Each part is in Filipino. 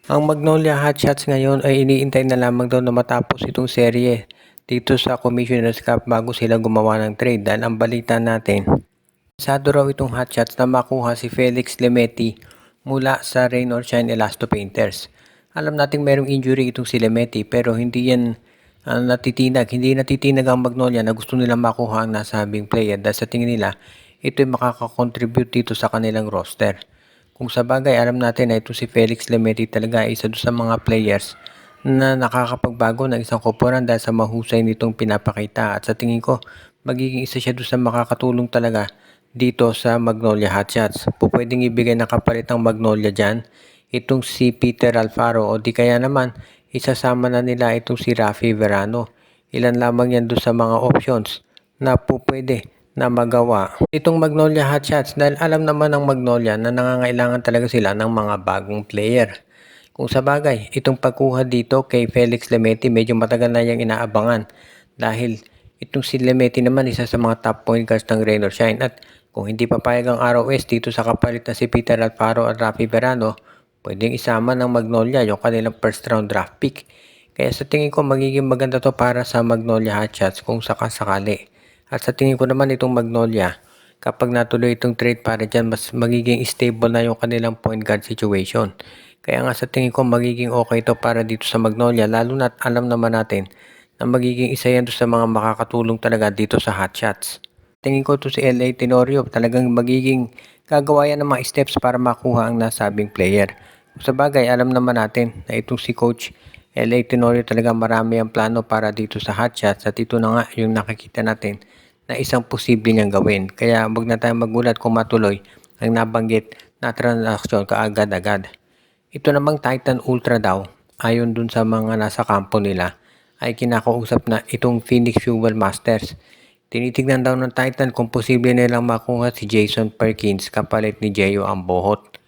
Ang Magnolia Hotshots ngayon ay iniintay na lamang daw na matapos itong serye dito sa Commissioner's Cup bago sila gumawa ng trade dahil ang balita natin, pasado raw itong hotshots na makuha si Felix Lemeti mula sa Rain or Shine Elasto Painters. Alam nating merong injury itong si Lemeti pero hindi yan hindi natitinag ang Magnolia na gusto nilang makuha ang nasabing player dahil sa tingin nila ito'y makakakontribute dito sa kanilang roster. Kung sa bagay, alam natin na ito si Felix Lemeti talaga ay isa doon sa mga players na nakakapagbago ng isang koponan dahil sa mahusay nitong pinapakita at sa tingin ko magiging isa siya doon sa makakatulong talaga dito sa Magnolia Hotshots. Pwedeng ibigay na kapalit ang Magnolia dyan itong si Peter Alfaro o di kaya naman isasama na nila itong si Rafi Verano. Ilan lamang yan doon sa mga options na pwede na magawa itong Magnolia Hotshots dahil alam naman ng Magnolia na nangangailangan talaga sila ng mga bagong player. Kung sa bagay, itong pagkuha dito kay Felix Lemeti medyo matagal na niyang inaabangan dahil itong si Lemeti naman isa sa mga top point guards ng Rain or Shine at kung hindi papayag ang ROS dito sa kapalit na si Peter Alfaro at Rafi Verano, pwedeng isama ng Magnolia yung kanilang first round draft pick. Kaya sa tingin ko magiging maganda to para sa Magnolia Hotshots kung sakasakali. At sa tingin ko naman itong Magnolia, kapag natuloy itong trade para dyan, mas magiging stable na yung kanilang point guard situation. Kaya nga sa tingin ko magiging okay to para dito sa Magnolia, lalo na alam naman natin na magiging isa yan sa mga makakatulong talaga dito sa Hotshots. Tingin ko to si LA Tenorio, talagang magiging gagawa yan ng mga steps para makuha ang nasabing player. Sa bagay, alam naman natin na itong si Coach LA Tenorio talaga marami ang plano para dito sa Hotshots at ito na nga yung nakikita natin na isang posible niyang gawin. Kaya wag na tayong magulat kung matuloy ang nabanggit na transaksyon kaagad-agad. Ito namang Titan Ultra daw, ayon dun sa mga nasa kampo nila, ay kinakausap na itong Phoenix Fuel Masters. Tinitignan daw ng Titan kung posible nilang makuha si Jason Perkins kapalit ni Jeyo Ambohot.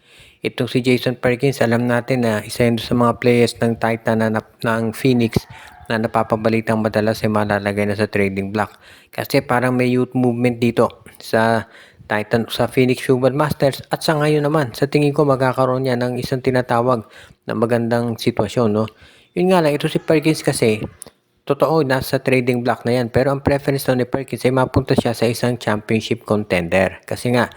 Itong si Jason Perkins, alam natin na isa yun sa mga players ng Titan ng Phoenix na napapabalitang madalas ay malalagay na sa trading block. Kasi parang may youth movement dito sa Titan, sa Phoenix Fuel Masters at sa ngayon naman, sa tingin ko magkakaroon niya ng isang tinatawag na magandang sitwasyon. No? Yun nga lang, ito si Perkins kasi, totoo, nasa trading block na yan. Pero ang preference ni Perkins ay mapunta siya sa isang championship contender. Kasi nga,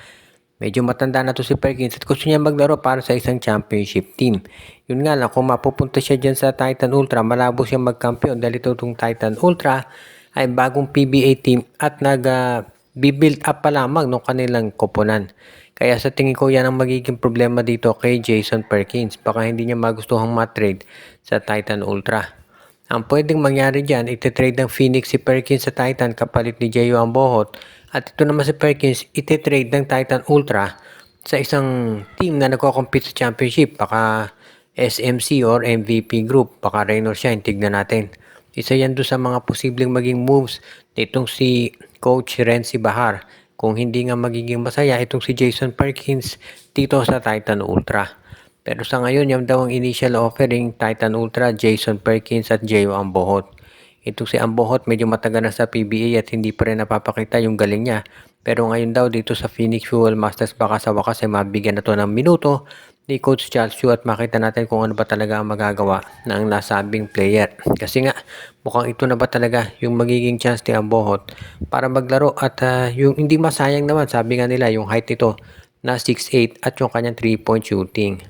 medyo matanda na to si Perkins at gusto niya maglaro para sa isang championship team. Yun nga lang, kung mapupunta siya dyan sa Titan Ultra, malabo siyang magkampiyon dahil itong Titan Ultra ay bagong PBA team at nag-build up pa lamang ng kanilang koponan. Kaya sa tingin ko yan ang magiging problema dito kay Jason Perkins. Baka hindi niya magustuhang matrade sa Titan Ultra. Ang pwedeng mangyari dyan, ititrade ng Phoenix si Perkins sa Titan kapalit ni Jeyo Ambohot. At ito naman si Perkins, ititrade ng Titan Ultra sa isang team na nagko-compete sa championship. Baka SMC or MVP group, baka Rain or Shine, tignan natin. Isa yan doon sa mga posibleng maging moves nitong si Coach Renzi Bahar. Kung hindi nga magiging masaya itong si Jason Perkins dito sa Titan Ultra. Pero sa ngayon, yung daw ang initial offering, Titan Ultra, Jason Perkins at Jeyo Ambohot. Ito si Ambohot medyo matagal na sa PBA at hindi pa rin napapakita yung galing niya. Pero ngayon daw dito sa Phoenix Fuel Masters baka sa wakas ay mabigyan na to ng minuto ni Coach Charles Yu at makita natin kung ano ba talaga ang magagawa ng nasabing player. Kasi nga mukhang ito na ba talaga yung magiging chance ni Ambohot para maglaro at yung hindi masayang naman sabi nga nila yung height nito na 6'8 at yung kanyang 3-point shooting.